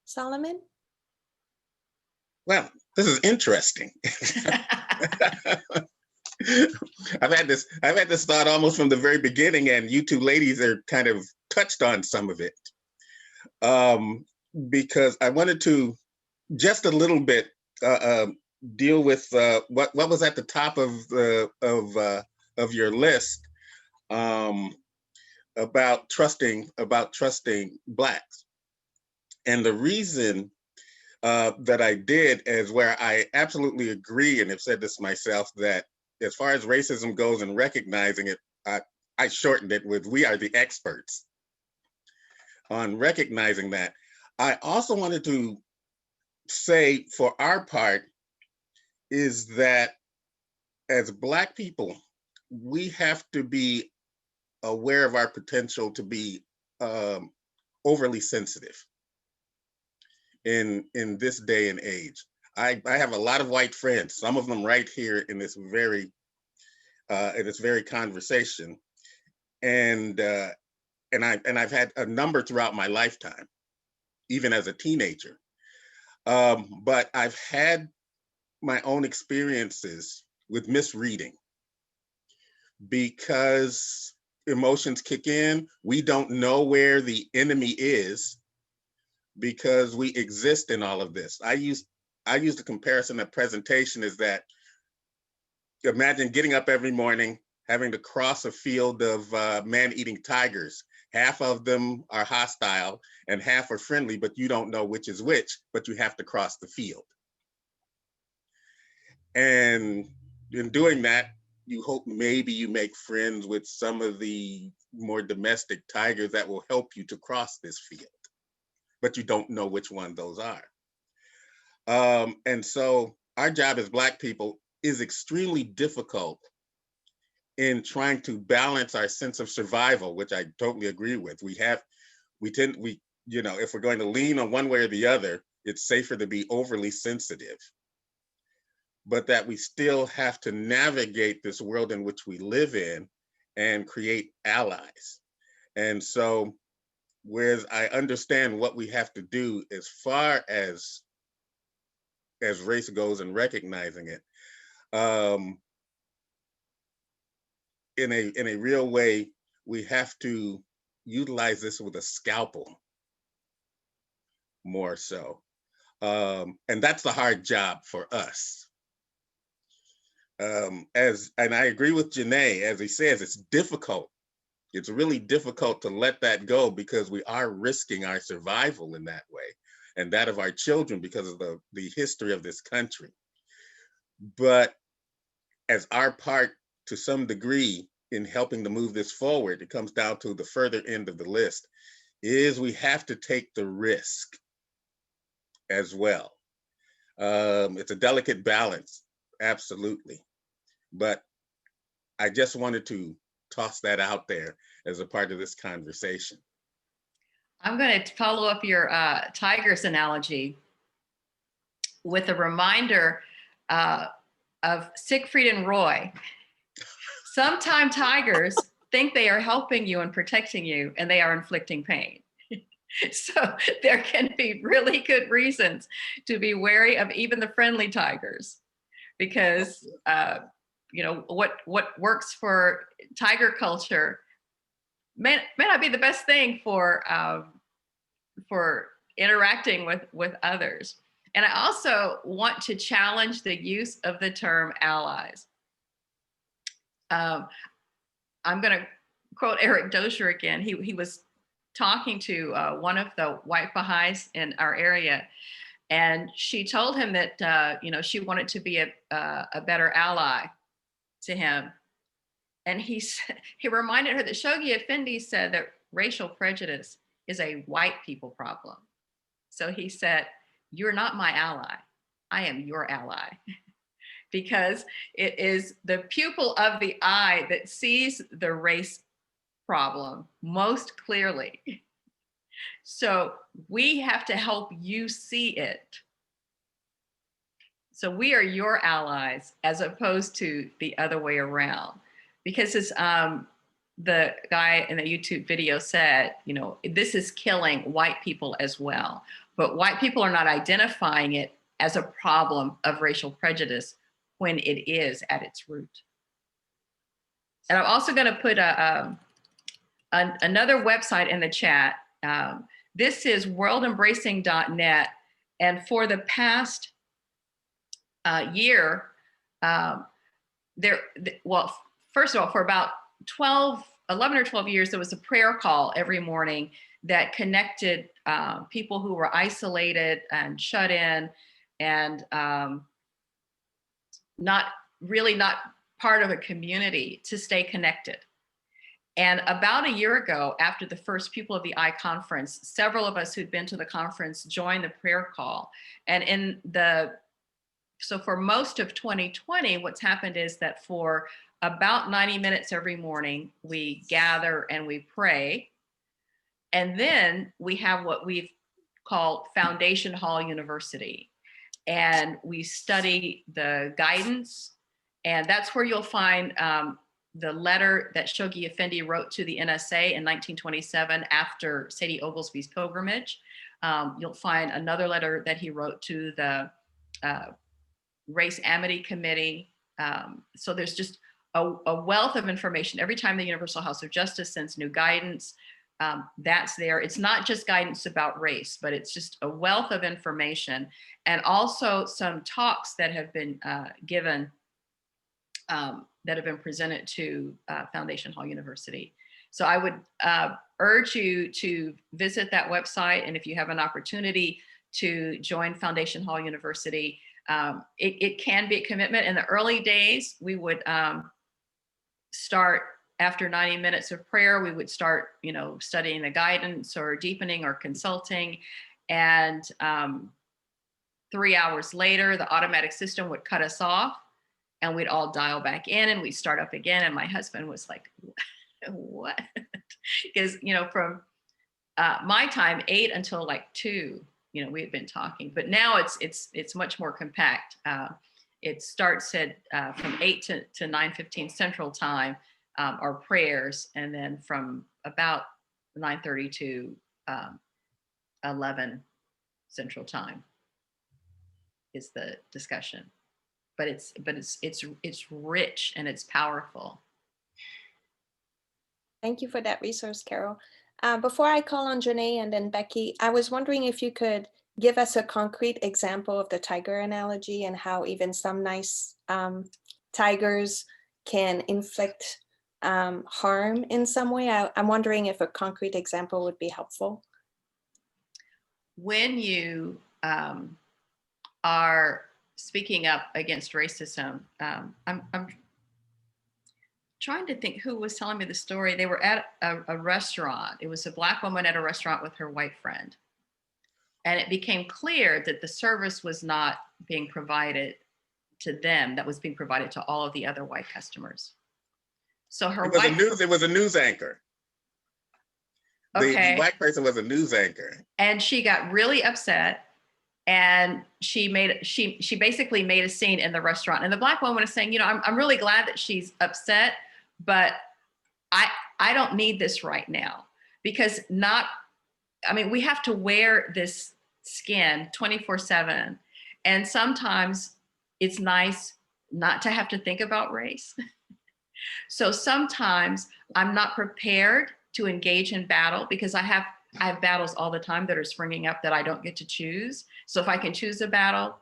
Solomon? Well, this is interesting. I've had this thought almost from the very beginning, and you two ladies are kind of touched on some of it. Because I wanted to just a little bit deal with what was at the top of your list, about trusting Blacks, and the reason that I did is where I absolutely agree, and have said this myself, that as far as racism goes and recognizing it, I shortened it with "we are the experts on recognizing that." I also wanted to say, for our part, is that as Black people, we have to be aware of our potential to be overly sensitive in this day and age. I have a lot of white friends, some of them right here in this very conversation, and I've had a number throughout my lifetime, even as a teenager. But I've had my own experiences with misreading, because emotions kick in. We don't know where the enemy is because we exist in all of this. I use the comparison of presentation is that, imagine getting up every morning, having to cross a field of man-eating tigers. Half of them are hostile and half are friendly, but you don't know which is which, but you have to cross the field. And in doing that, you hope maybe you make friends with some of the more domestic tigers that will help you to cross this field, but you don't know which one those are. And so our job as Black people is extremely difficult in trying to balance our sense of survival, which I totally agree with. If we're going to lean on one way or the other, it's safer to be overly sensitive, but that we still have to navigate this world in which we live in and create allies. And so, whereas I understand what we have to do as far as race goes and recognizing it, in a real way, we have to utilize this with a scalpel more so. And that's the hard job for us. And I agree with Janae, as he says, it's difficult. It's really difficult to let that go, because we are risking our survival in that way, and that of our children, because of the history of this country. But as our part, to some degree, in helping to move this forward, it comes down to the further end of the list, is we have to take the risk as well. It's a delicate balance, absolutely. But I just wanted to toss that out there as a part of this conversation. I'm going to follow up your tigers analogy with a reminder of Siegfried and Roy. Sometimes tigers think they are helping you and protecting you, and they are inflicting pain. So there can be really good reasons to be wary of even the friendly tigers, because what works for tiger culture may not be the best thing for interacting with others. And I also want to challenge the use of the term allies. I'm going to quote Eric Dozier again. He was talking to one of the white Baha'is in our area, and she told him that she wanted to be a better ally to him. And he reminded her that Shoghi Effendi said that racial prejudice is a white people problem. So he said, "You're not my ally. I am your ally." Because it is the pupil of the eye that sees the race problem most clearly. So we have to help you see it. So we are your allies as opposed to the other way around. Because as the guy in the YouTube video said, this is killing white people as well. but white people are not identifying it as a problem of racial prejudice when it is at its root. And I'm also going to put another website in the chat. This is worldembracing.net. And for the past year, well, first of all, for about 11 or 12 years, there was a prayer call every morning that connected people who were isolated and shut in and not part of a community to stay connected. And about a year ago, after the first People of the Eye conference, several of us who'd been to the conference joined the prayer call. And so for most of 2020, what's happened is that for about 90 minutes every morning, we gather and we pray. And then we have what we've called Foundation Hall University. And we study the guidance. And that's where you'll find the letter that Shoghi Effendi wrote to the NSA in 1927 after Sadie Oglesby's pilgrimage. You'll find another letter that he wrote to the Race Amity Committee. So there's just a wealth of information. Every time the Universal House of Justice sends new guidance, that's there. It's not just guidance about race, but it's just a wealth of information, and also some talks that have been given that have been presented to Foundation Hall University. So I would urge you to visit that website, and if you have an opportunity to join Foundation Hall University, it can be a commitment. In the early days, we would start after 90 minutes of prayer, we would start, studying the guidance or deepening or consulting. And 3 hours later, the automatic system would cut us off and we'd all dial back in and we'd start up again. And my husband was like, what? Because, from my time, 8 until like 2, we had been talking, but now it's much more compact. It starts at from 8 to 9:15 Central Time are prayers, and then from about 9:30 to 11 Central Time is the discussion. But it's rich and it's powerful. Thank you for that resource, Carol. Before I call on Janae and then Becky, I was wondering if you could give us a concrete example of the tiger analogy and how even some nice tigers can inflict harm in some way. I'm wondering if a concrete example would be helpful. When you are speaking up against racism, I'm trying to think who was telling me the story. They were at a restaurant. It was a Black woman at a restaurant with her white friend. And it became clear that the service was not being provided to them, that was being provided to all of the other white customers. So her it was a news anchor. Okay. The Black person was a news anchor. And she got really upset. And she basically made a scene in the restaurant. And the Black woman is saying, I'm really glad that she's upset, but I don't need this right now, because we have to wear this skin 24/7. And sometimes it's nice not to have to think about race. So sometimes I'm not prepared to engage in battle because I have battles all the time that are springing up that I don't get to choose. So if I can choose a battle,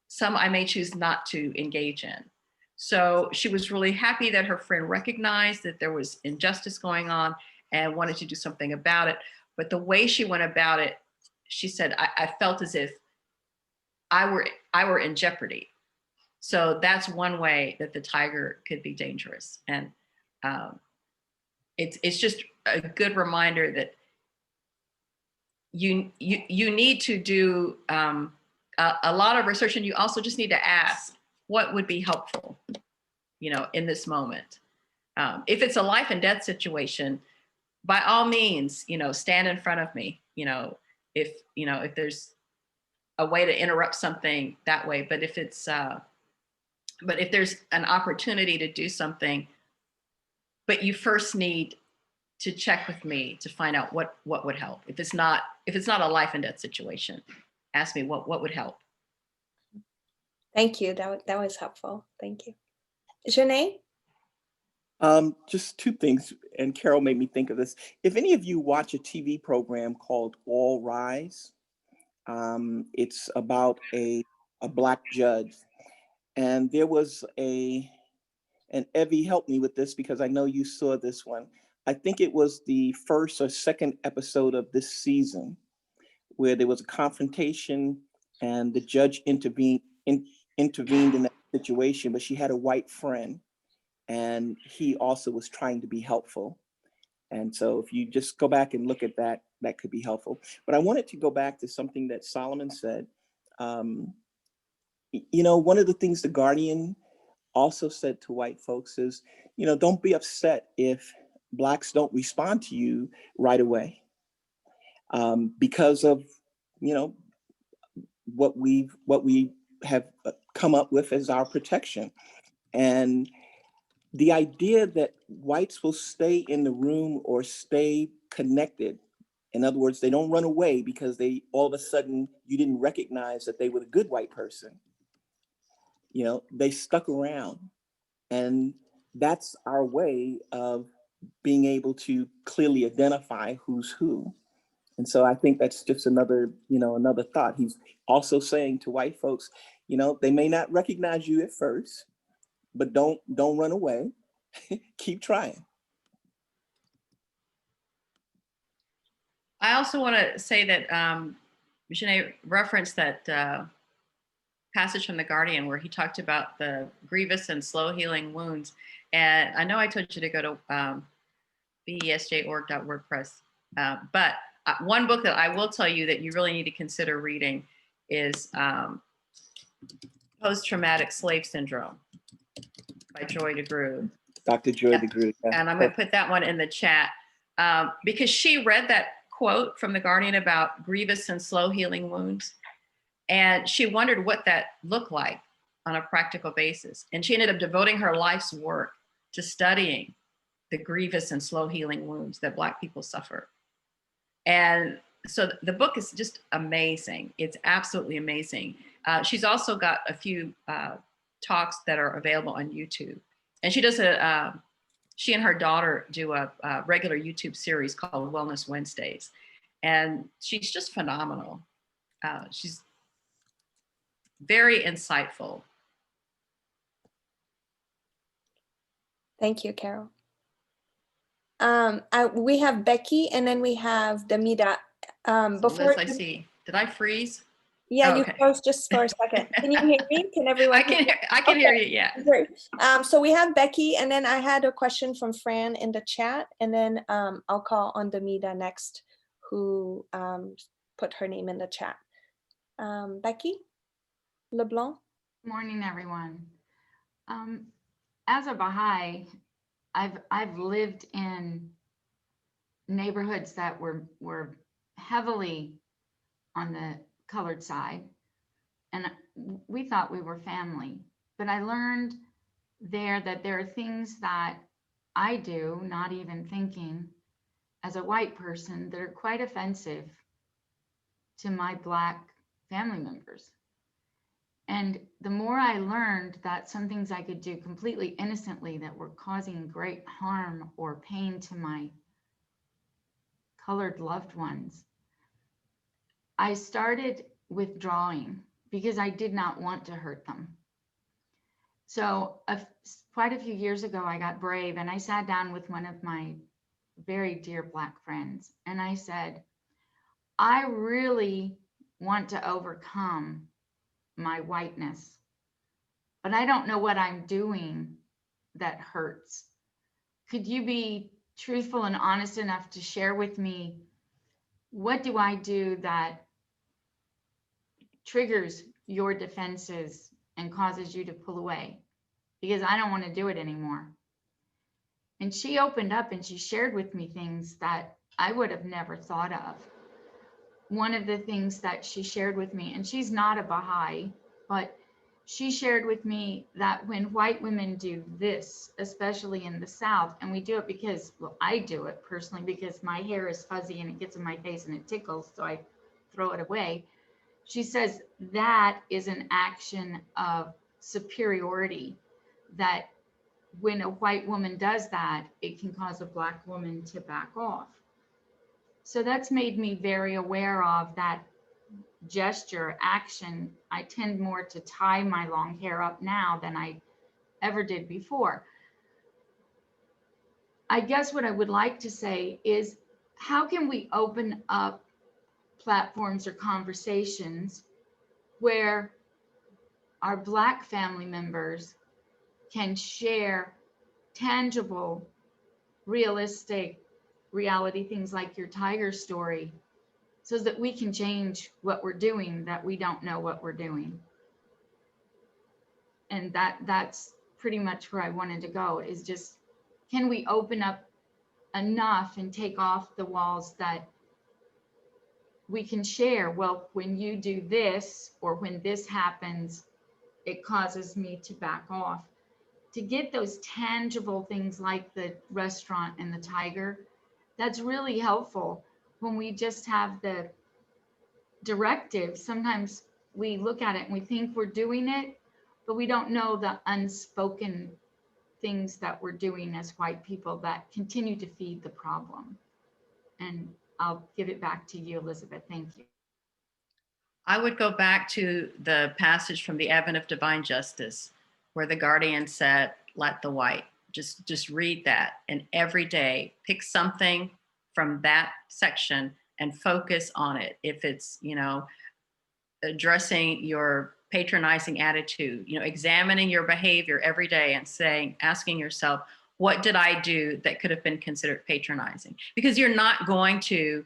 some I may choose not to engage in. So she was really happy that her friend recognized that there was injustice going on and wanted to do something about it. But the way she went about it, she said, I felt as if I were in jeopardy. So that's one way that the tiger could be dangerous. And it's just a good reminder that you need to do a lot of research, and you also just need to ask what would be helpful, in this moment. If it's a life and death situation, by all means, stand in front of me, if there's a way to interrupt something that way. But if there's an opportunity to do something, but you first need to check with me to find out what would help if it's not a life and death situation. asked me what would help. Thank you. That was helpful. Thank you. Janae? Just two things, and Carol made me think of this. If any of you watch a TV program called All Rise, it's about a Black judge. And there was and Evie, help me with this because I know you saw this one. I think it was the first or second episode of this season where there was a confrontation and the judge intervened in that situation, but she had a white friend and he also was trying to be helpful. And so if you just go back and look at that, that could be helpful. But I wanted to go back to something that Solomon said. One of the things The Guardian also said to white folks is, don't be upset if Blacks don't respond to you right away because of, what we have come up with as our protection. And the idea that whites will stay in the room or stay connected, in other words, they don't run away because they all of a sudden you didn't recognize that they were a good white person. They stuck around. And that's our way of being able to clearly identify who's who. And so I think that's just another thought. He's also saying to white folks, they may not recognize you at first, but don't run away. Keep trying. I also want to say that Janae referenced that passage from The Guardian where he talked about the grievous and slow healing wounds. And I know I told you to go to besj.org.wordpress, but one book that I will tell you that you really need to consider reading is Post-Traumatic Slave Syndrome by Joy DeGruy. Dr. Joy DeGruy. Yeah. And I'm going to put that one in the chat because she read that quote from The Guardian about grievous and slow healing wounds. And she wondered what that looked like on a practical basis. And she ended up devoting her life's work to studying the grievous and slow healing wounds that Black people suffer. And so the book is just amazing. It's absolutely amazing. She's also got a few talks that are available on YouTube. And she does she and her daughter do a regular YouTube series called Wellness Wednesdays. And she's just phenomenal. She's very insightful. Thank you, Carol. We have Becky and then we have Damita. Before Liz, I see. Did I freeze? Yeah, oh, okay. You froze just for a second. Can you hear me? Can everyone? I can hear you. Yeah. Great. So we have Becky, and then I had a question from Fran in the chat, and then I'll call on Damita next, who put her name in the chat. Becky LeBlanc. Good morning, everyone. As a Baha'i, I've lived in neighborhoods that were heavily on the colored side, and we thought we were family. But I learned there that there are things that I do, not even thinking, as a white person, that are quite offensive to my Black family members. And the more I learned that some things I could do completely innocently that were causing great harm or pain to my colored loved ones, I started withdrawing because I did not want to hurt them. So quite a few years ago, I got brave and I sat down with one of my very dear Black friends. And I said, I really want to overcome my whiteness, but I don't know what I'm doing that hurts. Could you be truthful and honest enough to share with me, what do I do that triggers your defenses and causes you to pull away? Because I don't want to do it anymore. And she opened up and she shared with me things that I would have never thought of. One of the things that she shared with me, and she's not a Baha'i, but she shared with me that when white women do this, especially in the South, and we do it because, well, I do it personally because my hair is fuzzy and it gets in my face and it tickles, so I throw it away. She says that is an action of superiority, that when a white woman does that, it can cause a Black woman to back off. So that's made me very aware of that gesture, action. I tend more to tie my long hair up now than I ever did before. I guess what I would like to say is, how can we open up platforms or conversations where our Black family members can share tangible, realistic reality things like your tiger story, so that we can change what we're doing, that we don't know what we're doing. And that's pretty much where I wanted to go, is just, can we open up enough and take off the walls that we can share, well, when you do this, or when this happens, it causes me to back off. To get those tangible things like the restaurant and the tiger, that's really helpful. When we just have the directive, sometimes we look at it and we think we're doing it, but we don't know the unspoken things that we're doing as white people that continue to feed the problem. And I'll give it back to you, Elizabeth. Thank you. I would go back to the passage from the Advent of Divine Justice, where the guardian said, let the white. Just read that, and every day pick something from that section and focus on it. If it's, addressing your patronizing attitude, examining your behavior every day and asking yourself, what did I do that could have been considered patronizing? Because you're not going to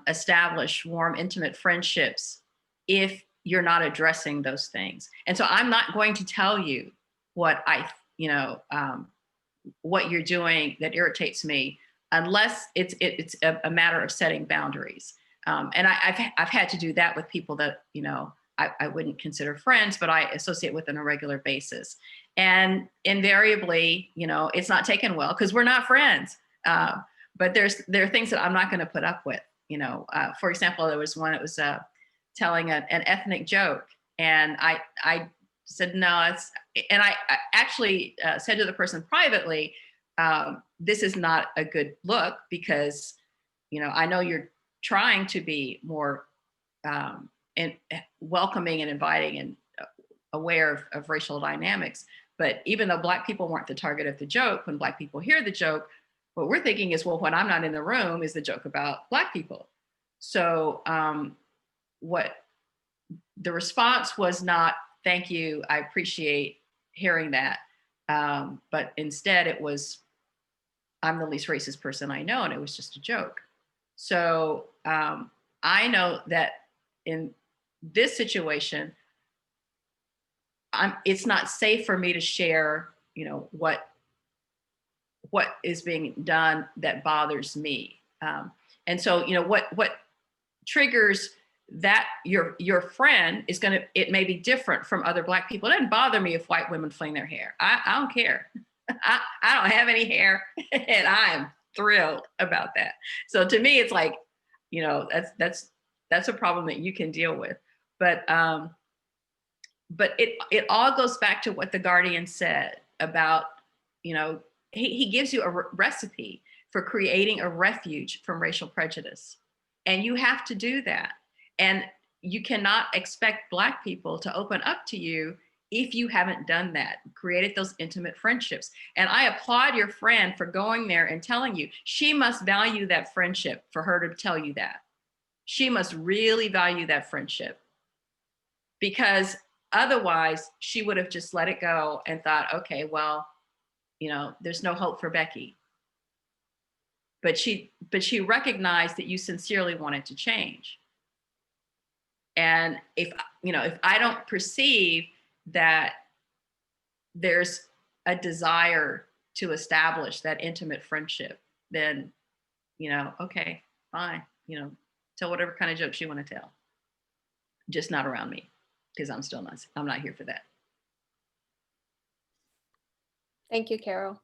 establish warm, intimate friendships if you're not addressing those things. And so I'm not going to tell you what what you're doing that irritates me, unless it's a matter of setting boundaries. And I've had to do that with people that, I wouldn't consider friends, but I associate with on a regular basis. And invariably, it's not taken well because we're not friends. But there are things that I'm not going to put up with. For example, there was one, it was telling an ethnic joke. And I said, no, and I actually said to the person privately, this is not a good look, because, I know you're trying to be more welcoming and inviting and aware of racial dynamics. But even though Black people weren't the target of the joke, when Black people hear the joke, what we're thinking is, well, when I'm not in the room is the joke about Black people. So what the response was not, thank you, I appreciate hearing that. But instead it was, I'm the least racist person I know, and it was just a joke. So I know that in this situation, it's not safe for me to share, what is being done that bothers me. And so, what triggers that your friend is it may be different from other Black people. It doesn't bother me if white women fling their hair. I don't care. I don't have any hair, and I'm thrilled about that. So to me, it's like, that's a problem that you can deal with. But it all goes back to what the guardian said about, he gives you a recipe for creating a refuge from racial prejudice. And you have to do that. And you cannot expect Black people to open up to you if you haven't done that, created those intimate friendships. And I applaud your friend for going there and telling you. She must value that friendship for her to tell you that. She must really value that friendship, because otherwise she would have just let it go and thought, okay, well, there's no hope for Becky. But she recognized that you sincerely wanted to change. And if I don't perceive that there's a desire to establish that intimate friendship, then, okay, fine, tell whatever kind of jokes you want to tell, just not around me, because I'm not here for that. Thank you, Carol.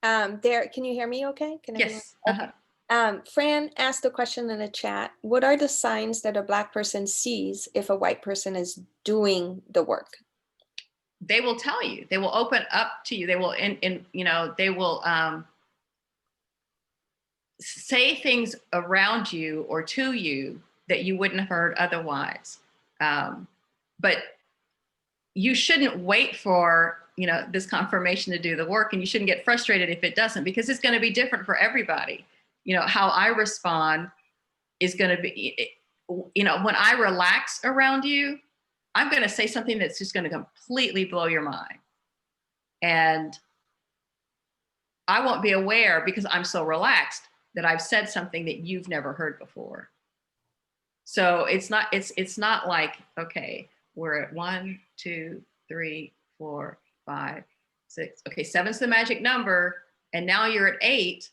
Derek, can you hear me okay? Yes. Okay. Fran asked a question in the chat. What are the signs that a Black person sees if a white person is doing the work? They will tell you. They will open up to you. They will, they will say things around you or to you that you wouldn't have heard otherwise. But you shouldn't wait for, this confirmation to do the work, and you shouldn't get frustrated if it doesn't, because it's going to be different for everybody. How I respond is going to be, when I relax around you, I'm going to say something that's just going to completely blow your mind. And I won't be aware, because I'm so relaxed, that I've said something that you've never heard before. So it's not like, okay, we're at 1, 2, 3, 4, 5, 6. Okay, 7's the magic number. And now you're at 8.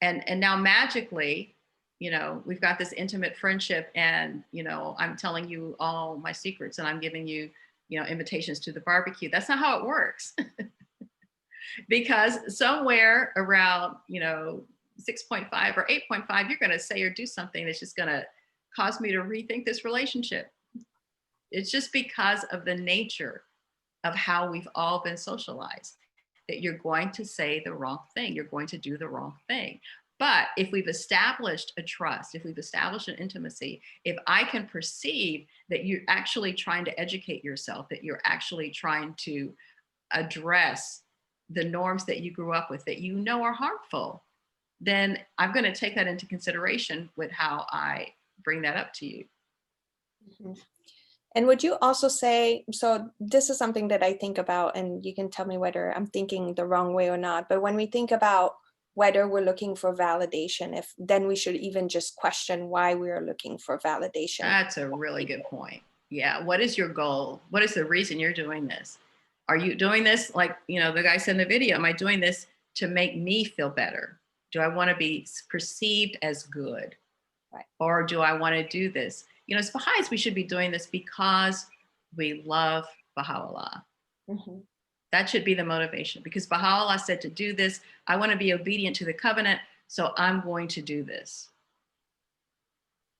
And now magically, we've got this intimate friendship, and, I'm telling you all my secrets, and I'm giving you, invitations to the barbecue. That's not how it works. Because somewhere around, 6.5 or 8.5, you're going to say or do something that's just going to cause me to rethink this relationship. It's just because of the nature of how we've all been socialized, that you're going to say the wrong thing. You're going to do the wrong thing. But if we've established a trust, if we've established an intimacy, if I can perceive that you're actually trying to educate yourself, that you're actually trying to address the norms that you grew up with that are harmful, then I'm going to take that into consideration with how I bring that up to you. Mm-hmm. And would you also say, so this is something that I think about, and you can tell me whether I'm thinking the wrong way or not, but when we think about whether we're looking for validation, then we should even just question why we are looking for validation. That's a really good point. Yeah. What is your goal? What is the reason you're doing this? Are you doing this, like, the guy said in the video, am I doing this to make me feel better? Do I want to be perceived as good? Right. Or do I want to do this? As Baha'is, we should be doing this because we love Baha'u'llah. Mm-hmm. That should be the motivation, because Baha'u'llah said to do this. I want to be obedient to the covenant, so I'm going to do this.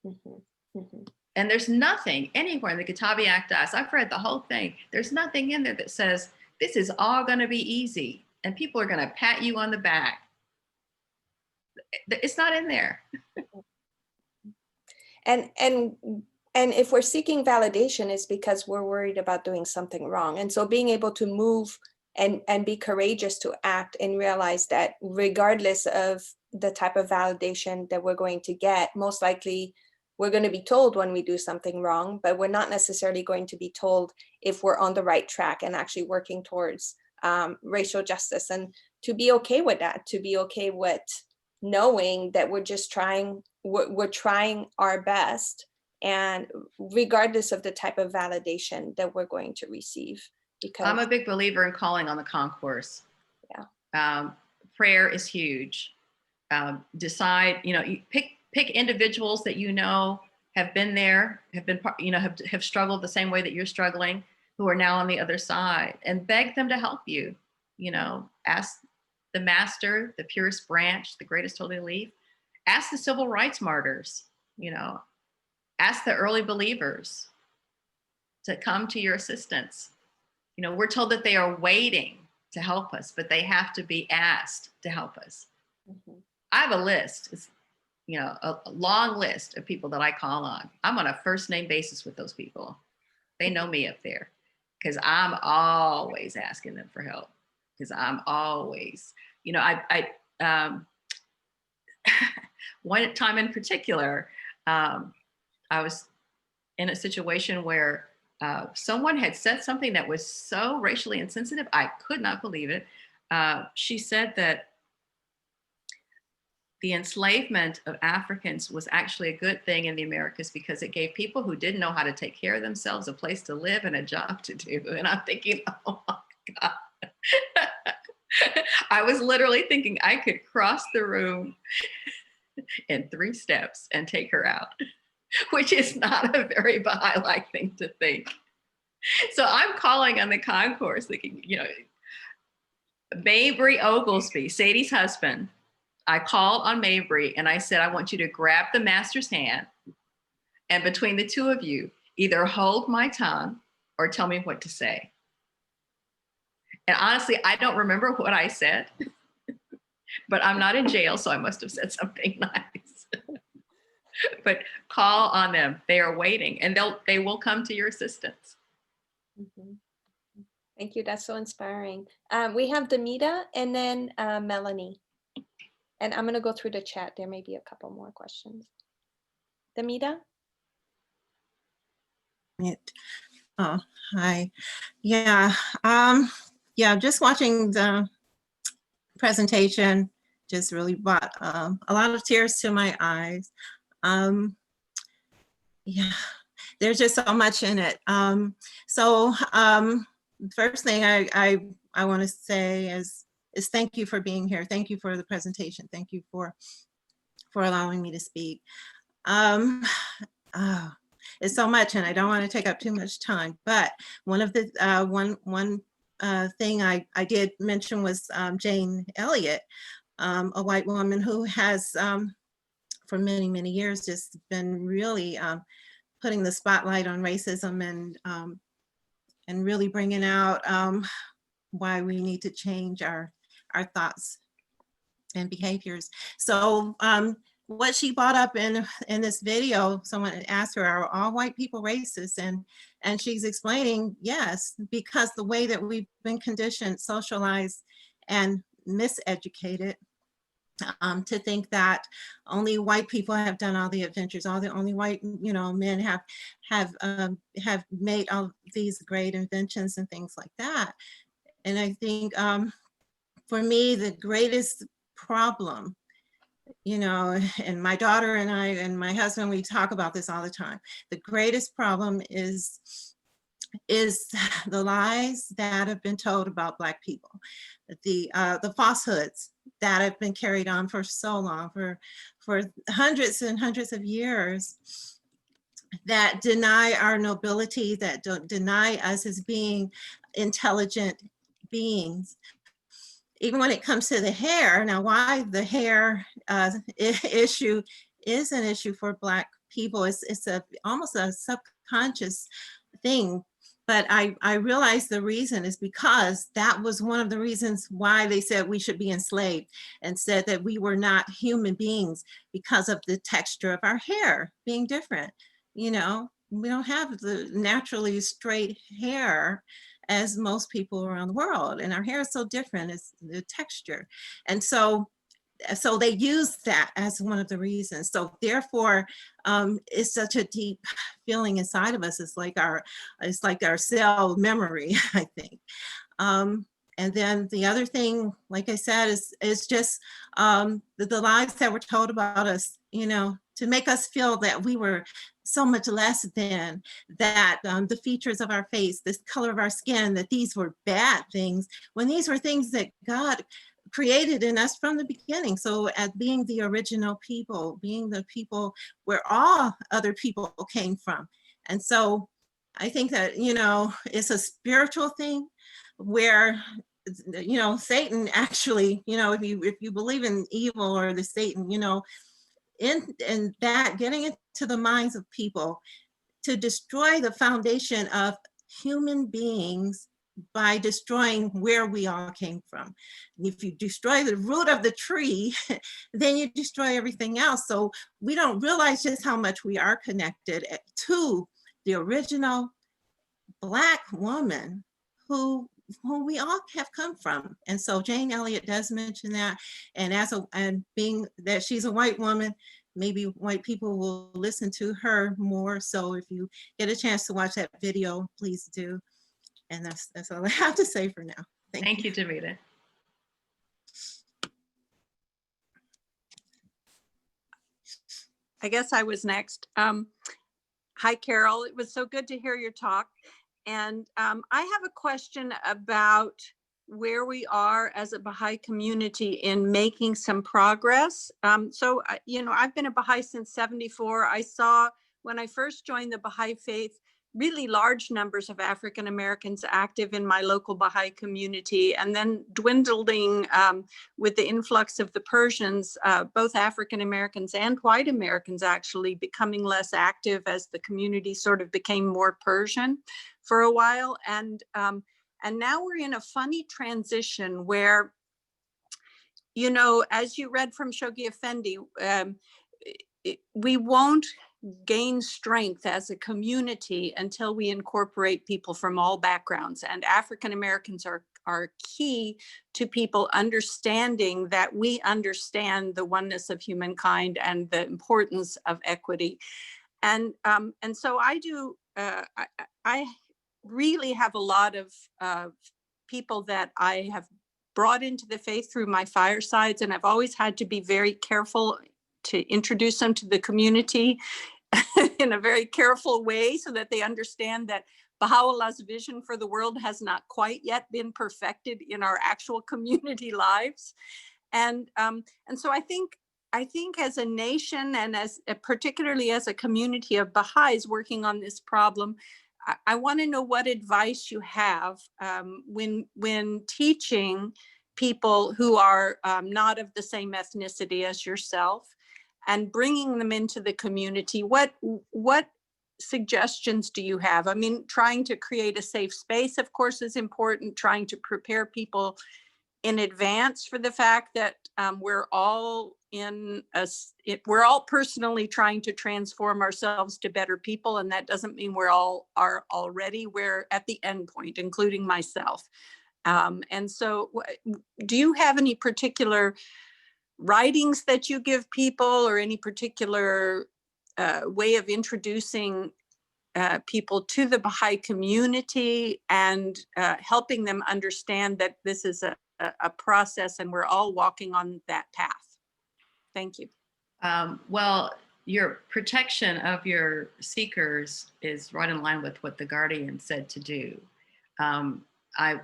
Mm-hmm. Mm-hmm. And there's nothing anywhere in the Kitabi Aqdas, I've read the whole thing, there's nothing in there that says this is all going to be easy and people are going to pat you on the back. It's not in there. And if we're seeking validation, it's because we're worried about doing something wrong. And so being able to move and be courageous to act and realize that regardless of the type of validation that we're going to get, most likely we're going to be told when we do something wrong, but we're not necessarily going to be told if we're on the right track and actually working towards racial justice. And to be okay with that, to be okay with knowing that we're just trying our best, and regardless of the type of validation that we're going to receive. Because I'm a big believer in calling on the concourse. Yeah. Prayer is huge. Decide, you pick individuals that have been there, have struggled the same way that you're struggling, who are now on the other side, and beg them to help you. Ask the master, the purest branch, the greatest holy leaf. Ask the civil rights martyrs, ask the early believers to come to your assistance. We're told that they are waiting to help us, but they have to be asked to help us. Mm-hmm. I have a list. It's, a long list of people that I call on. I'm on a first name basis with those people. They know me up there because I'm always asking them for help. Because I'm always, one time in particular, I was in a situation where someone had said something that was so racially insensitive, I could not believe it. She said that the enslavement of Africans was actually a good thing in the Americas because it gave people who didn't know how to take care of themselves a place to live and a job to do. And I'm thinking, oh my God. I was literally thinking I could cross the room in 3 steps and take her out, which is not a very Baha'i-like thing to think. So I'm calling on the concourse thinking, Mabry Oglesby, Sadie's husband, I called on Mabry and I said, I want you to grab the master's hand, and between the two of you, either hold my tongue or tell me what to say. And honestly, I don't remember what I said, but I'm not in jail, so I must have said something nice. But call on them. They are waiting, and they will come to your assistance. Mhm. Thank you. That's so inspiring. We have Demita and then Melanie. And I'm going to go through the chat. There may be a couple more questions. Demita? Oh, hi. Yeah. Yeah, just watching the presentation just really brought a lot of tears to my eyes. Yeah, there's just so much in it. First thing I want to say is thank you for being here. Thank you for the presentation. Thank you for allowing me to speak. It's so much, and I don't want to take up too much time. But one of the one thing I did mention was Jane Elliott, a white woman who has for many years just been really putting the spotlight on racism and really bringing out why we need to change our thoughts and behaviors. So what she brought up in this video, someone asked her, are all white people racist? And she's explaining, yes, because the way that we've been conditioned, socialized, and miseducated to think that only white people have done all the adventures, only white men have made all these great inventions and things like that. And I think for me, the greatest problem, and my daughter and I and my husband, we talk about this all the time. The greatest problem is the lies that have been told about Black people, the falsehoods that have been carried on for so long, for hundreds and hundreds of years, that deny our nobility, that don't deny us as being intelligent beings. Even when it comes to the hair, now why the hair issue is an issue for Black people, it's almost a subconscious thing. But I realized the reason is because that was one of the reasons why they said we should be enslaved, and said that we were not human beings because of the texture of our hair being different. We don't have the naturally straight hair as most people around the world, and our hair is so different, it's the texture. And so they use that as one of the reasons. So therefore, it's such a deep feeling inside of us. It's like our cell memory, I think. And then the other thing, like I said, is just the lies that were told about us, to make us feel that we were so much less than, that the features of our face, the color of our skin, that these were bad things, when these were things that God created in us from the beginning. So as being the original people, being the people where all other people came from. And so I think that, it's a spiritual thing where, Satan actually, if you believe in evil or the Satan, in that, getting into the minds of people to destroy the foundation of human beings by destroying where we all came from. And if you destroy the root of the tree, then you destroy everything else. So we don't realize just how much we are connected to the original Black woman who we all have come from. And so Jane Elliott does mention that, and being that she's a white woman, maybe white people will listen to her more. So if you get a chance to watch that video, please do. And that's all I have to say for now. Thank you, Demita. I guess I was next. Hi, Carol. It was so good to hear your talk. And I have a question about where we are as a Baha'i community in making some progress. So, I've been a Baha'i since '74. I saw when I first joined the Baha'i Faith, really large numbers of African Americans active in my local Baha'i community, and then dwindling with the influx of the Persians, both African Americans and white Americans actually becoming less active as the community sort of became more Persian for a while. And now we're in a funny transition where, you know, as you read from Shoghi Effendi, we won't gain strength as a community until we incorporate people from all backgrounds. And African Americans are key to people understanding that we understand the oneness of humankind and the importance of equity. And so I do, I really have a lot of people that I have brought into the faith through my firesides, and I've always had to be very careful to introduce them to the community in a very careful way so that they understand that Baha'u'llah's vision for the world has not quite yet been perfected in our actual community lives. And so I think as a nation, and as particularly as a community of Baha'is working on this problem, I want to know what advice you have when teaching people who are not of the same ethnicity as yourself, and bringing them into the community. What suggestions do you have? I mean, trying to create a safe space, of course, is important. Trying to prepare people in advance for the fact that we're all personally trying to transform ourselves to better people, and that doesn't mean we're already. We're at the end point, including myself. And so, do you have any particular writings that you give people, or any particular way of introducing people to the Baha'i community and helping them understand that this is a process and we're all walking on that path? Thank you. Well, your protection of your seekers is right in line with what the Guardian said to do. I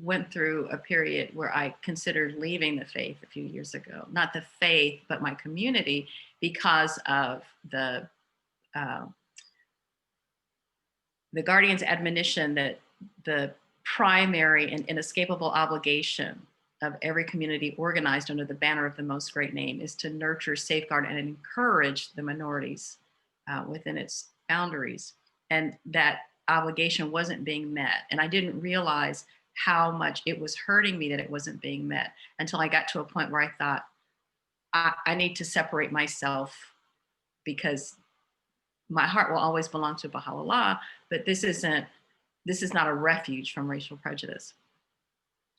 went through a period where I considered leaving the faith a few years ago, not the faith, but my community, because of the Guardian's admonition that the primary and inescapable obligation of every community organized under the banner of the Most Great Name is to nurture, safeguard, and encourage the minorities within its boundaries. And that obligation wasn't being met. And I didn't realize how much it was hurting me that it wasn't being met until I got to a point where I thought, I need to separate myself, because my heart will always belong to Baha'u'llah, but this is not a refuge from racial prejudice.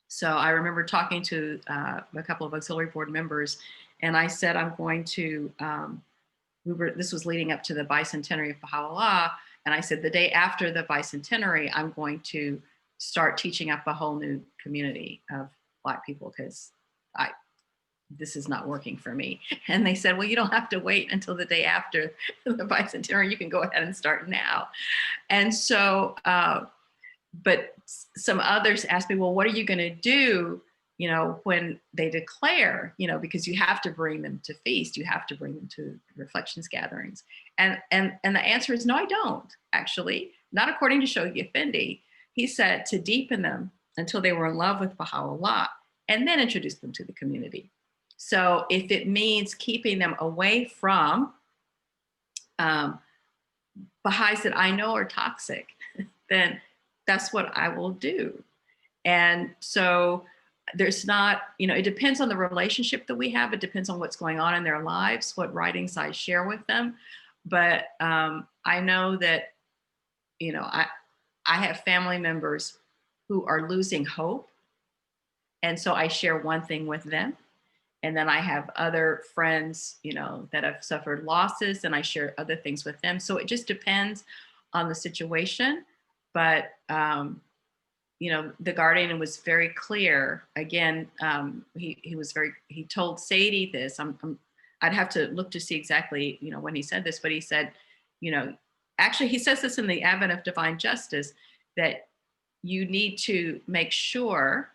So I remember talking to a couple of auxiliary board members, and I said, I'm going to, this was leading up to the bicentenary of Baha'u'llah, and I said, the day after the bicentenary, I'm going to start teaching up a whole new community of Black people, because this is not working for me. And they said, well, you don't have to wait until the day after the bicentenary. You can go ahead and start now. And so, but some others asked me, well, what are you going to do, you know, when they declare, you know, because you have to bring them to feast, you have to bring them to reflections gatherings. And the answer is no, I don't, actually, not according to Shoghi Effendi. He said to deepen them until they were in love with Baha'u'llah, and then introduce them to the community. So if it means keeping them away from Baha'is that I know are toxic, then that's what I will do. And so there's not, you know, it depends on the relationship that we have. It depends on what's going on in their lives, what writings I share with them. But I know that, you know, I have family members who are losing hope. And so I share one thing with them. And then I have other friends, you know, that have suffered losses, and I share other things with them. So it just depends on the situation. But, you know, the Guardian was very clear. Again, he told Sadie this. I'd have to look to see exactly, you know, when he said this, but he said, you know, actually he says this in the Advent of Divine Justice, that you need to make sure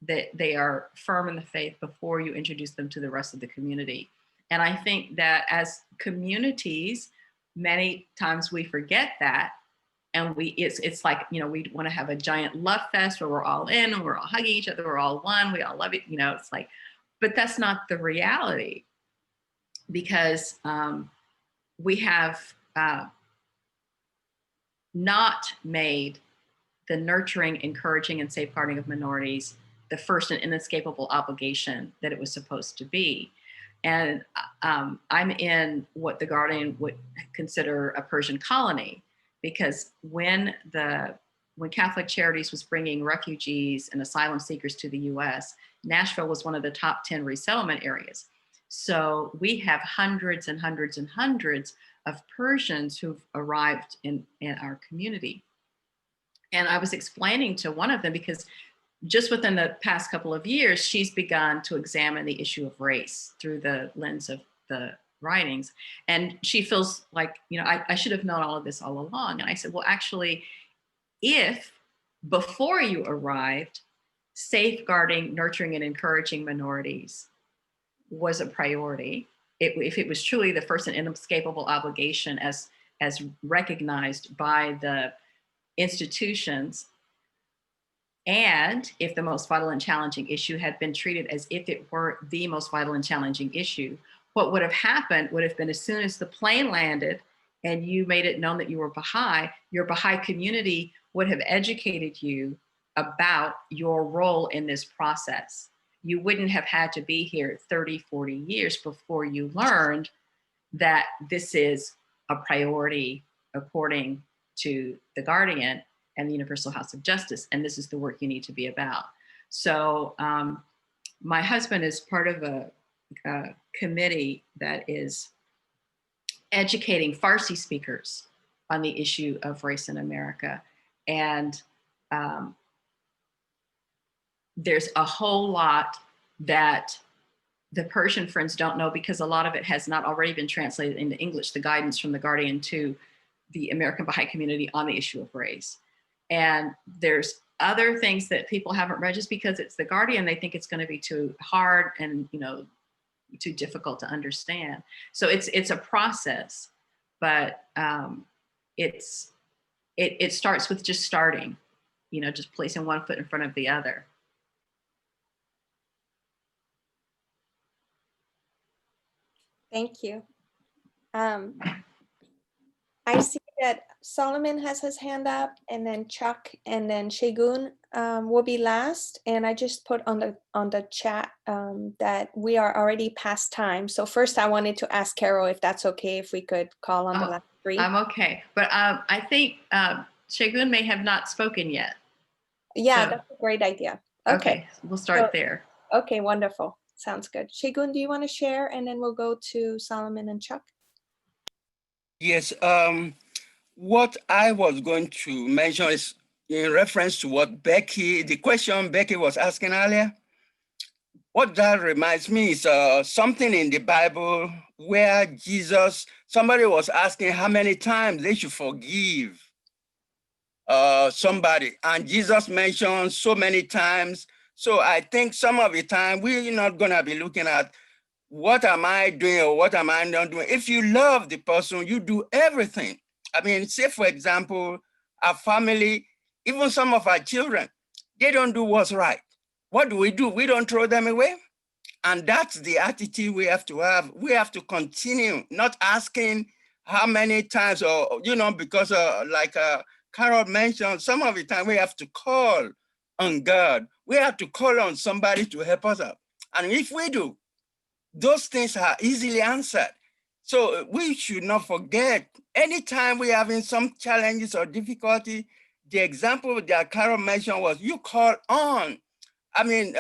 that they are firm in the faith before you introduce them to the rest of the community. And I think that as communities, many times we forget that. And it's like, you know, we want to have a giant love fest where we're all in and we're all hugging each other. We're all one. We all love it. You know, it's like, but that's not the reality, because we have not made the nurturing, encouraging, and safeguarding of minorities the first and inescapable obligation that it was supposed to be. And I'm in what the Guardian would consider a Persian colony, because when Catholic Charities was bringing refugees and asylum seekers to the US, Nashville was one of the top 10 resettlement areas. So we have hundreds and hundreds and hundreds of Persians who've arrived in our community. And I was explaining to one of them, because just within the past couple of years, she's begun to examine the issue of race through the lens of the writings. And she feels like, you know, I should have known all of this all along. And I said, well, actually, if before you arrived, safeguarding, nurturing, and encouraging minorities was a priority, if it was truly the first and inescapable obligation as recognized by the institutions, and if the most vital and challenging issue had been treated as if it were the most vital and challenging issue, what would have happened would have been, as soon as the plane landed and you made it known that you were Baha'i, your Baha'i community would have educated you about your role in this process. You wouldn't have had to be here 30, 40 years before you learned that this is a priority according to the Guardian and the Universal House of Justice, and this is the work you need to be about. So my husband is part of a committee that is educating Farsi speakers on the issue of race in America. And there's a whole lot that the Persian friends don't know, because a lot of it has not already been translated into English, the guidance from the Guardian to the American Baha'i community on the issue of race. And there's other things that people haven't read just because it's the Guardian. They think it's going to be too hard and, you know, too difficult to understand. So it's a process, but it starts with just starting, you know, just placing one foot in front of the other. Thank you. I see that Solomon has his hand up, and then Chuck, and then Shagun will be last. And I just put on the chat that we are already past time. So first, I wanted to ask Carol if that's okay, if we could call on the last three. I'm okay, but I think Shagun may have not spoken yet. Yeah, so, that's a great idea. Okay, we'll start there. Okay, wonderful. Sounds good. Shagun, do you want to share? And then we'll go to Solomon and Chuck. Yes, what I was going to mention is in reference to what the question Becky was asking earlier. What that reminds me is something in the Bible where somebody was asking how many times they should forgive somebody, and Jesus mentioned so many times. So I think some of the time we're not gonna be looking at what am I doing or what am I not doing. If you love the person, you do everything. I mean, say for example, our family, even some of our children, they don't do what's right. What do? We don't throw them away. And that's the attitude we have to have. We have to continue not asking how many times, or, because like Carol mentioned, some of the time we have to call on God. We have to call on somebody to help us out. And if we do, those things are easily answered. So we should not forget, anytime we're having some challenges or difficulty, the example that Carol mentioned was you call on. I mean,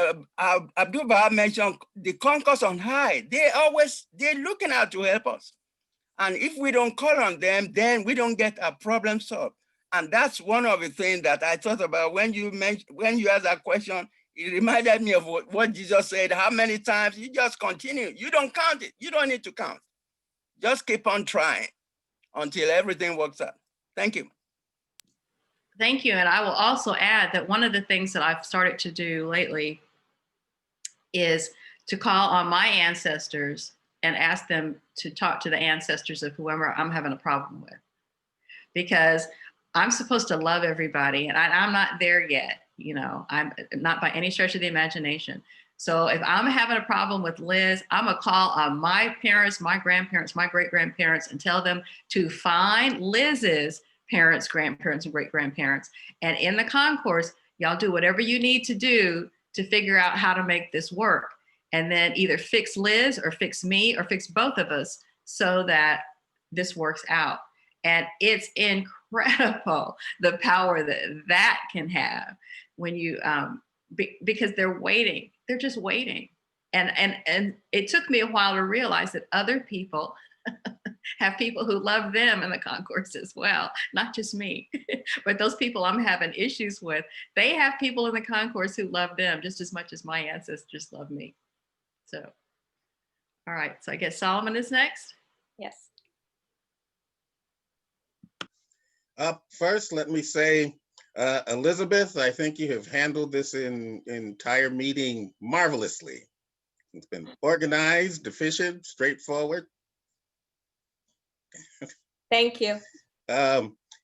Abdul Baha mentioned the concourse on high. They're looking out to help us. And if we don't call on them, then we don't get our problem solved. And that's one of the things that I thought about when you asked that question. It reminded me of what Jesus said, how many times. You just continue. You don't count it. You don't need to count. Just keep on trying until everything works out. Thank you. Thank you. And I will also add that one of the things that I've started to do lately is to call on my ancestors and ask them to talk to the ancestors of whoever I'm having a problem with, because I'm supposed to love everybody, and I'm not there yet. You know, I'm not by any stretch of the imagination. So if I'm having a problem with Liz, I'm gonna call on my parents, my grandparents, my great-grandparents, and tell them to find Liz's parents, grandparents, and great-grandparents. And in the concourse, y'all do whatever you need to do to figure out how to make this work. And then either fix Liz or fix me or fix both of us so that this works out. And it's incredible the power that that can have when you, because they're waiting. They're just waiting. And it took me a while to realize that other people have people who love them in the concourse as well, not just me. But those people I'm having issues with, they have people in the concourse who love them just as much as my ancestors love me. So, all right, so I guess Solomon is next. Yes. Up first, let me say, Elizabeth, I think you have handled this entire meeting marvelously. It's been organized, efficient, straightforward. Thank you.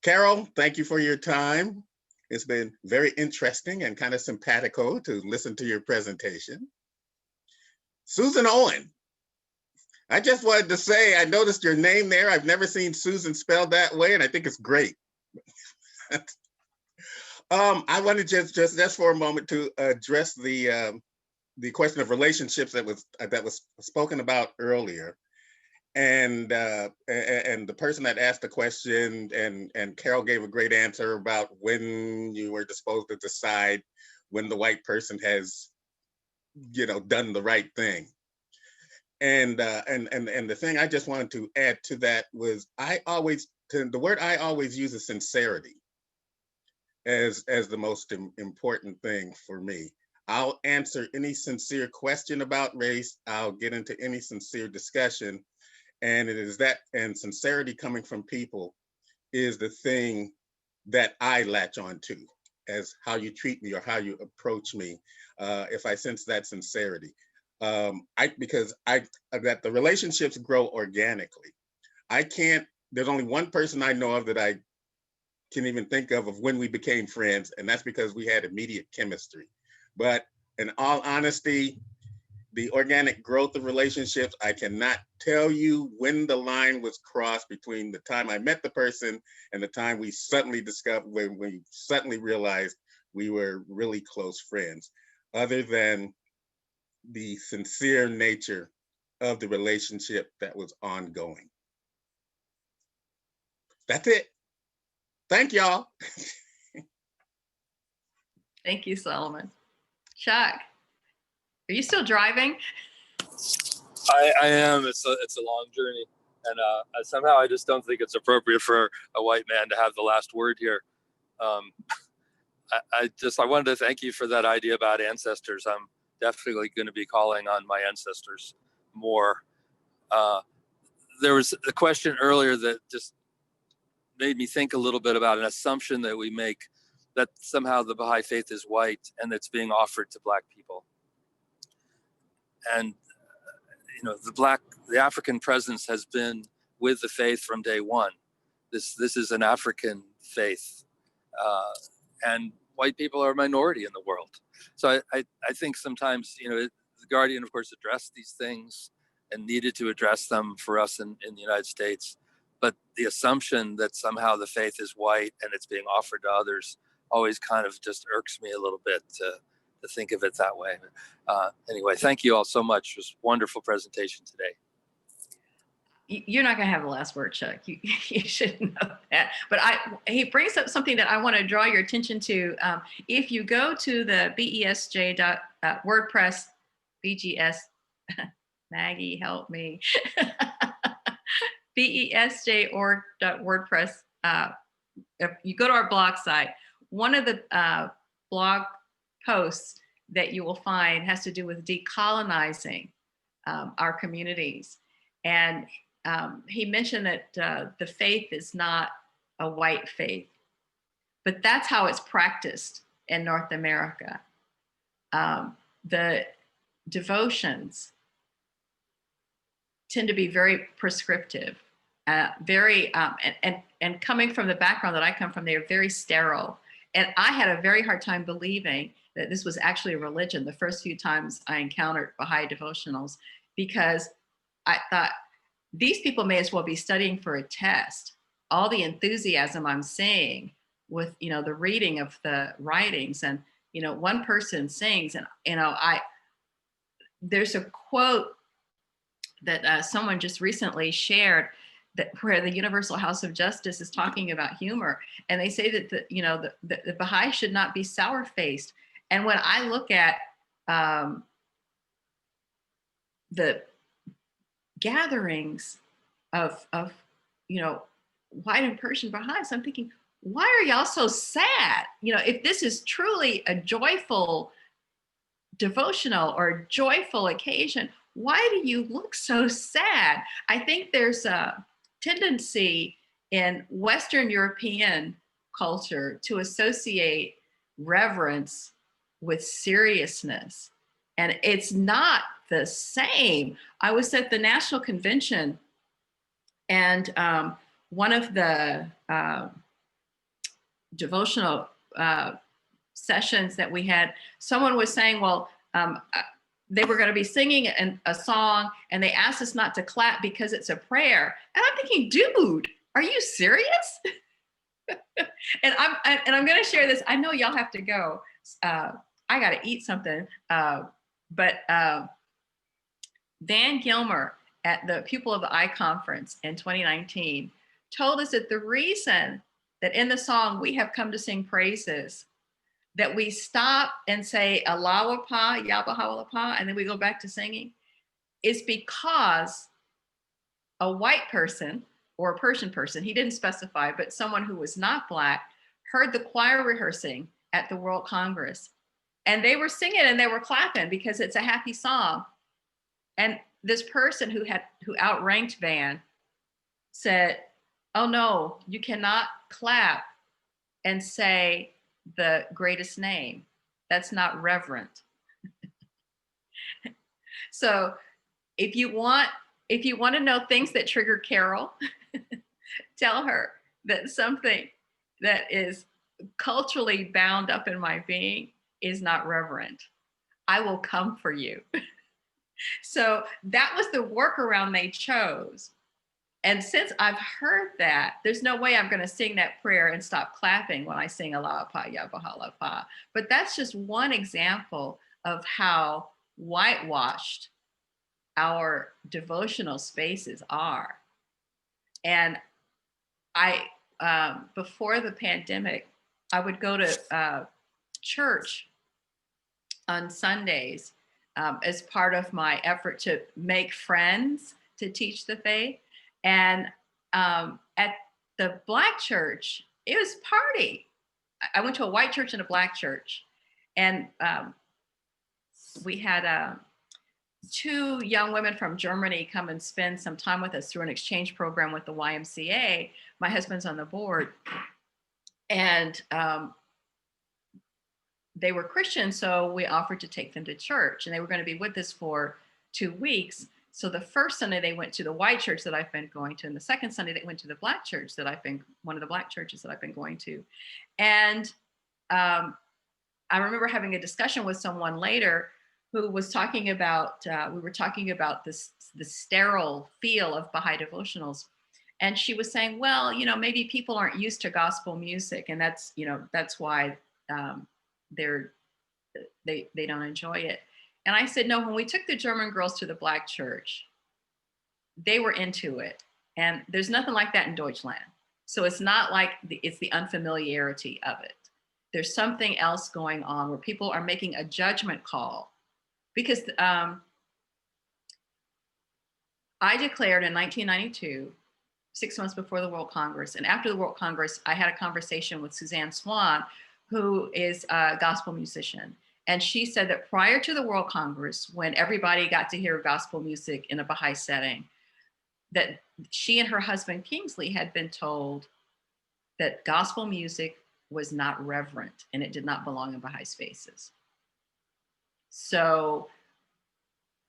Carol, thank you for your time. It's been very interesting and kind of simpatico to listen to your presentation. Susan Owen, I just wanted to say, I noticed your name there. I've never seen Susan spelled that way, and I think it's great. I want to just for a moment to address the question of relationships that was spoken about earlier, and the person that asked the question, and Carol gave a great answer about when you were supposed to decide when the white person has, you know, done the right thing. And the thing I just wanted to add to that was the word I always use is sincerity as the most important thing for me. I'll answer any sincere question about race. I'll get into any sincere discussion. And it is that, and sincerity coming from people is the thing that I latch on to as how you treat me or how you approach me. If I sense that sincerity. Because that the relationships grow organically. There's only one person I know of that I can even think of when we became friends, and that's because we had immediate chemistry. But in all honesty, the organic growth of relationships, I cannot tell you when the line was crossed between the time I met the person and the time we suddenly discovered, when we suddenly realized we were really close friends, other than the sincere nature of the relationship that was ongoing. That's it. Thank y'all. Thank you, Solomon. Chuck, are you still driving? I am. It's a long journey, and somehow I just don't think it's appropriate for a white man to have the last word here. I wanted to thank you for that idea about ancestors. I'm definitely going to be calling on my ancestors more. There was a question earlier that just made me think a little bit about an assumption that we make, that somehow the Baha'i Faith is white and it's being offered to Black people. And you know, the African presence has been with the faith from day one. This is an African faith, and white people are a minority in the world. So I think sometimes, you know, the Guardian, of course, addressed these things and needed to address them for us in the United States. But the assumption that somehow the faith is white and it's being offered to others always kind of just irks me a little bit to think of it that way. Anyway, thank you all so much. It was a wonderful presentation today. You're not going to have the last word, Chuck. You should know that. But he brings up something that I want to draw your attention to. If you go to the BESJ.WordPress, BGS, Maggie, help me. BESJ.org.WordPress. If you go to our blog site, one of the blog posts that you will find has to do with decolonizing our communities. And he mentioned that the faith is not a white faith, but that's how it's practiced in North America. The devotions tend to be very prescriptive, very and coming from the background that I come from, they are very sterile. And I had a very hard time believing that this was actually a religion the first few times I encountered Baha'i devotionals, because I thought these people may as well be studying for a test. All the enthusiasm I'm seeing with, you know, the reading of the writings, and, you know, one person sings, and, you know, there's a quote that someone just recently shared, that where the Universal House of Justice is talking about humor, and they say that the Baha'i should not be sour-faced. And when I look at the gatherings of you know, white and Persian Baha'is, I'm thinking, why are y'all so sad? You know, if this is truly a joyful devotional or joyful occasion, why do you look so sad? I think there's a tendency in Western European culture to associate reverence with seriousness, and it's not the same. I was at the National Convention, and one of the devotional sessions that we had, someone was saying, well, they were going to be singing a song, and they asked us not to clap because it's a prayer. And I'm thinking, dude, are you serious? and I'm going to share this. I know y'all have to go. I got to eat something. But Dan Gilmer at the Pupil of the Eye Conference in 2019 told us that the reason that in the song "We Have Come to Sing Praises" that we stop and say Allah Pa, Yahweh Pa, and then we go back to singing, is because a white person or a Persian person, he didn't specify, but someone who was not Black, heard the choir rehearsing at the World Congress. And they were singing and they were clapping because it's a happy song. And this person who outranked Van said, oh no, you cannot clap and say the greatest name. That's not reverent. So if you want to know things that trigger Carol, tell her that something that is culturally bound up in my being is not reverent. I will come for you. So that was the workaround they chose. And since I've heard that, there's no way I'm going to sing that prayer and stop clapping when I sing Allah Pa, Yahweh Pa. But that's just one example of how whitewashed our devotional spaces are. And I, before the pandemic, I would go to church on Sundays as part of my effort to make friends to teach the faith. And at the Black church, it was party. I went to a white church and a Black church. And we had two young women from Germany come and spend some time with us through an exchange program with the YMCA. My husband's on the board. And they were Christian, so we offered to take them to church. And they were going to be with us for 2 weeks. So the first Sunday they went to the white church that I've been going to, and the second Sunday they went to the Black church that one of the Black churches that I've been going to. And I remember having a discussion with someone later who was talking about, we were talking about the sterile feel of Baha'i devotionals. And she was saying, well, you know, maybe people aren't used to gospel music, and that's, you know, that's why they don't enjoy it. And I said, no, when we took the German girls to the Black church, they were into it. And there's nothing like that in Deutschland. So it's not like it's the unfamiliarity of it. There's something else going on where people are making a judgment call. Because I declared in 1992, 6 months before the World Congress. And after the World Congress, I had a conversation with Suzanne Swan, who is a gospel musician. And she said that prior to the World Congress, when everybody got to hear gospel music in a Baha'i setting, that she and her husband Kingsley had been told that gospel music was not reverent and it did not belong in Baha'i spaces. So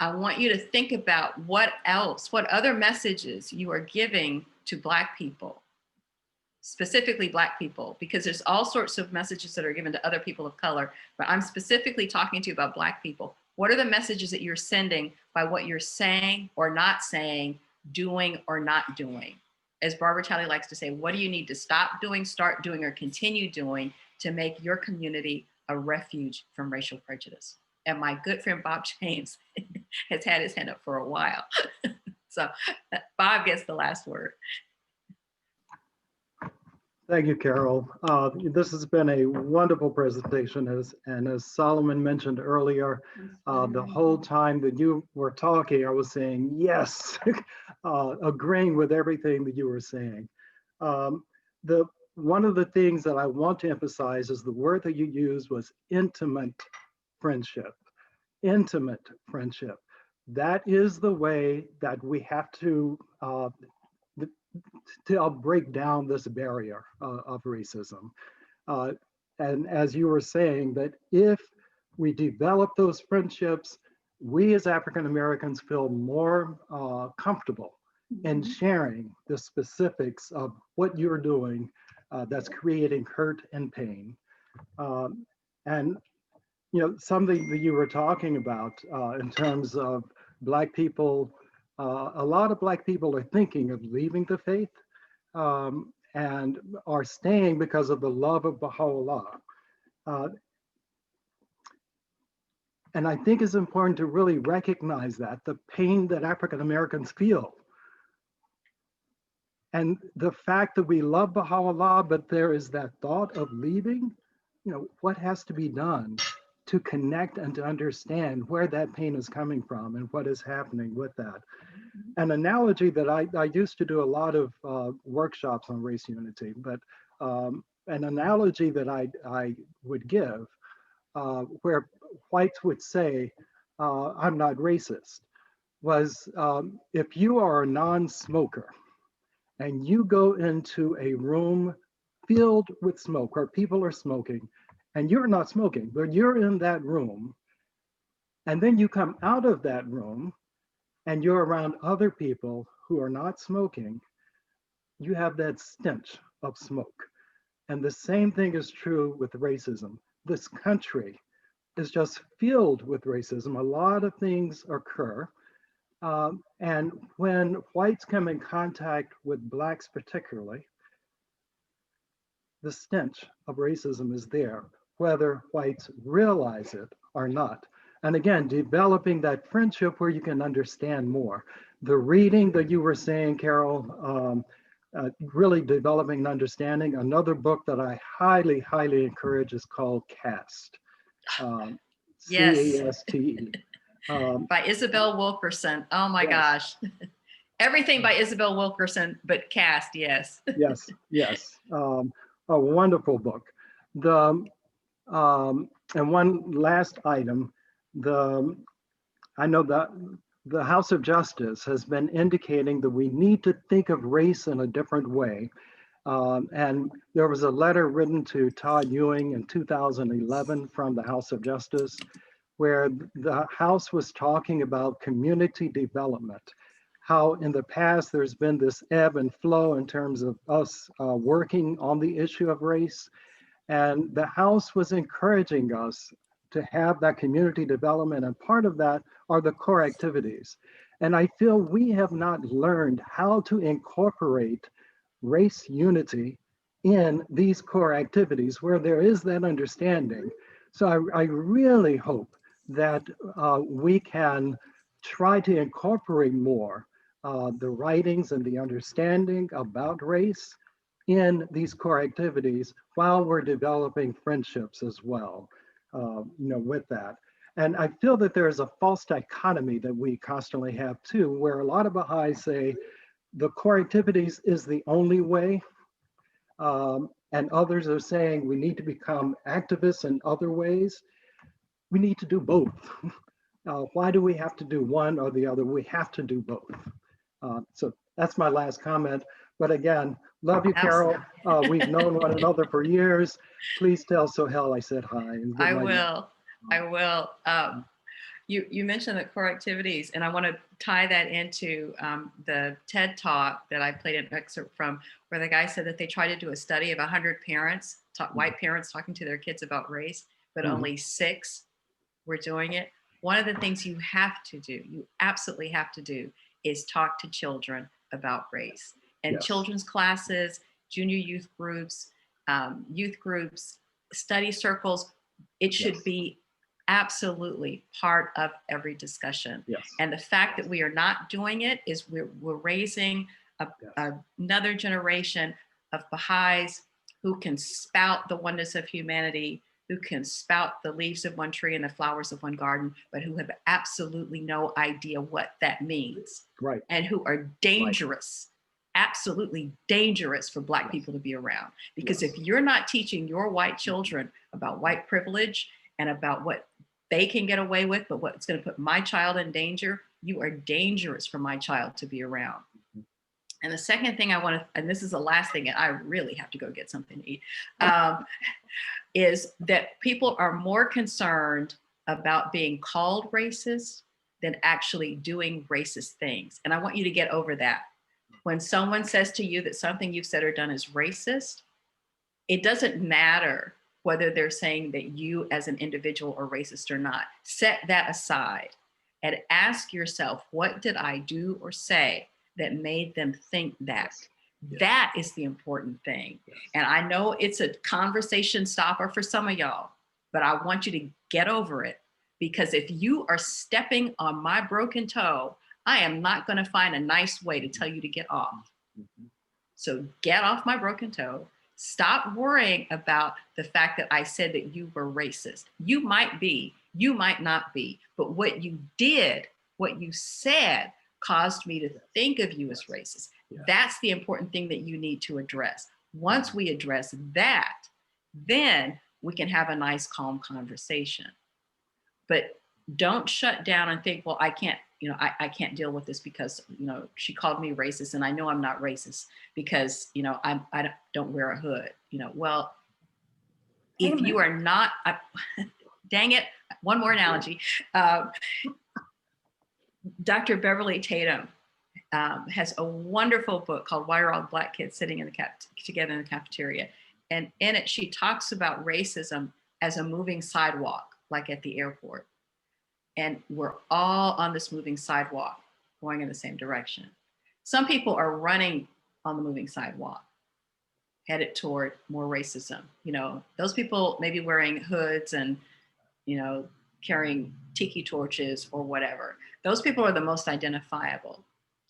I want you to think about what other messages you are giving to Black people, specifically Black people, because there's all sorts of messages that are given to other people of color, but I'm specifically talking to you about Black people. What are the messages that you're sending by what you're saying or not saying, doing or not doing? As Barbara Talley likes to say, what do you need to stop doing, start doing, or continue doing to make your community a refuge from racial prejudice? And my good friend Bob James has had his hand up for a while. So Bob gets the last word. Thank you, Carol. This has been a wonderful presentation, and as Solomon mentioned earlier, the whole time that you were talking, I was saying yes, agreeing with everything that you were saying. One of the things that I want to emphasize is the word that you used was intimate friendship. Intimate friendship. That is the way that we have to break down this barrier of racism. And as you were saying, that if we develop those friendships, we as African Americans feel more comfortable in sharing the specifics of what you're doing that's creating hurt and pain. And you know, something that you were talking about in terms of Black people, a lot of Black people are thinking of leaving the faith and are staying because of the love of Baha'u'llah. And I think it's important to really recognize that, the pain that African Americans feel. And the fact that we love Baha'u'llah, but there is that thought of leaving, you know, what has to be done to connect and to understand where that pain is coming from and what is happening with that. An analogy that I used to do a lot of workshops on race unity, but an analogy that I would give where whites would say, I'm not racist, was if you are a non-smoker and you go into a room filled with smoke where people are smoking, and you're not smoking, but you're in that room, and then you come out of that room and you're around other people who are not smoking, you have that stench of smoke. And the same thing is true with racism. This country is just filled with racism. A lot of things occur. And when whites come in contact with Blacks particularly, the stench of racism is there, whether whites realize it or not. And again, developing that friendship where you can understand more. The reading that you were saying, Carol, really developing an understanding. Another book that I highly, highly encourage is called Caste. Yes. C-A-S-T-E. By Isabel Wilkerson. Oh my gosh. Everything by Isabel Wilkerson, but Caste, yes. Yes, yes. A wonderful book. And one last item, I know that the House of Justice has been indicating that we need to think of race in a different way. And there was a letter written to Todd Ewing in 2011 from the House of Justice, where the House was talking about community development, how in the past there's been this ebb and flow in terms of us working on the issue of race. And the House was encouraging us to have that community development, and part of that are the core activities. And I feel we have not learned how to incorporate race unity in these core activities where there is that understanding. So I really hope that we can try to incorporate more the writings and the understanding about race in these core activities while we're developing friendships as well, with that. And I feel that there is a false dichotomy that we constantly have too, where a lot of Baha'is say the core activities is the only way, and others are saying we need to become activists in other ways. We need to do both. Why do we have to do one or the other? We have to do both. So that's my last comment. But again, love you, Carol. We've known one another for years. Please tell Sohel I said hi. I will. you mentioned the core activities, and I want to tie that into the TED Talk that I played an excerpt from, where the guy said that they tried to do a study of 100 parents, white parents talking to their kids about race, but only 6 were doing it. One of the things you have to do, you absolutely have to do, is talk to children about race. And children's classes, junior youth groups, study circles, it should be absolutely part of every discussion. And the fact that we are not doing it is we're raising another generation of Baha'is who can spout the oneness of humanity, who can spout the leaves of one tree and the flowers of one garden, but who have absolutely no idea what that means. Right. And who are dangerous, absolutely dangerous for Black people to be around. Because if you're not teaching your white children about white privilege and about what they can get away with, but what's going to put my child in danger, you are dangerous for my child to be around. And the second thing I want to, and this is the last thing, and I really have to go get something to eat, is that people are more concerned about being called racist than actually doing racist things. And I want you to get over that. When someone says to you that something you've said or done is racist, it doesn't matter whether they're saying that you as an individual are racist or not. Set that aside and ask yourself, what did I do or say that made them think that? That is the important thing. And I know it's a conversation stopper for some of y'all, but I want you to get over it, because if you are stepping on my broken toe, I am not going to find a nice way to tell you to get off. So get off my broken toe. Stop worrying about the fact that I said that you were racist. You might be, you might not be, but what you did, what you said caused me to think of you as racist. That's the important thing that you need to address. Once we address that, then we can have a nice, calm conversation. But don't shut down and think, well, I can't, I can't deal with this because, she called me racist and I know I'm not racist because, I don't wear a hood, well, if you are not, dang it, one more analogy. Dr. Beverly Tatum has a wonderful book called Why Are All Black Kids Sitting in Together in the Cafeteria? And in it, she talks about racism as a moving sidewalk, like at the airport. And we're all on this moving sidewalk going in the same direction. Some people are running on the moving sidewalk, headed toward more racism. Those people may be wearing hoods and, carrying tiki torches or whatever. Those people are the most identifiable.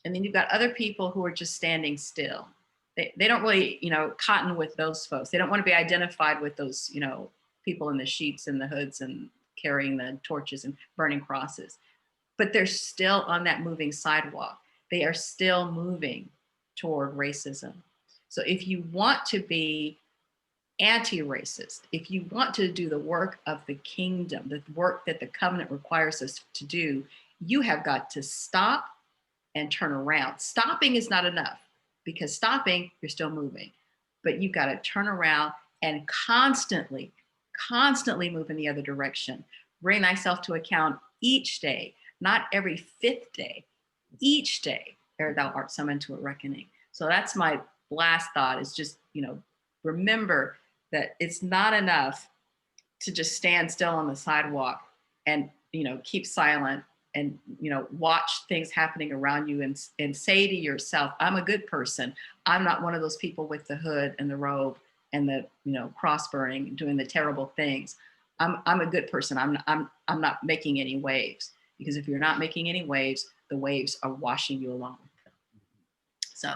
And then you've got other people who are just standing still. They don't really, cotton with those folks. They don't want to be identified with those, people in the sheets and the hoods and carrying the torches and burning crosses. But they're still on that moving sidewalk. They are still moving toward racism. So if you want to be anti-racist, if you want to do the work of the kingdom, the work that the covenant requires us to do, you have got to stop and turn around. Stopping is not enough, because stopping, you're still moving, but you've got to turn around and constantly move in the other direction. Bring thyself to account each day, not every 5th day, each day, ere thou art summoned to a reckoning. So that's my last thought, is just, remember that it's not enough to just stand still on the sidewalk and, keep silent and, watch things happening around you and say to yourself, I'm a good person. I'm not one of those people with the hood and the robe and the, cross burning, doing the terrible things. I'm a good person. I'm not making any waves, because if you're not making any waves, the waves are washing you along with them. So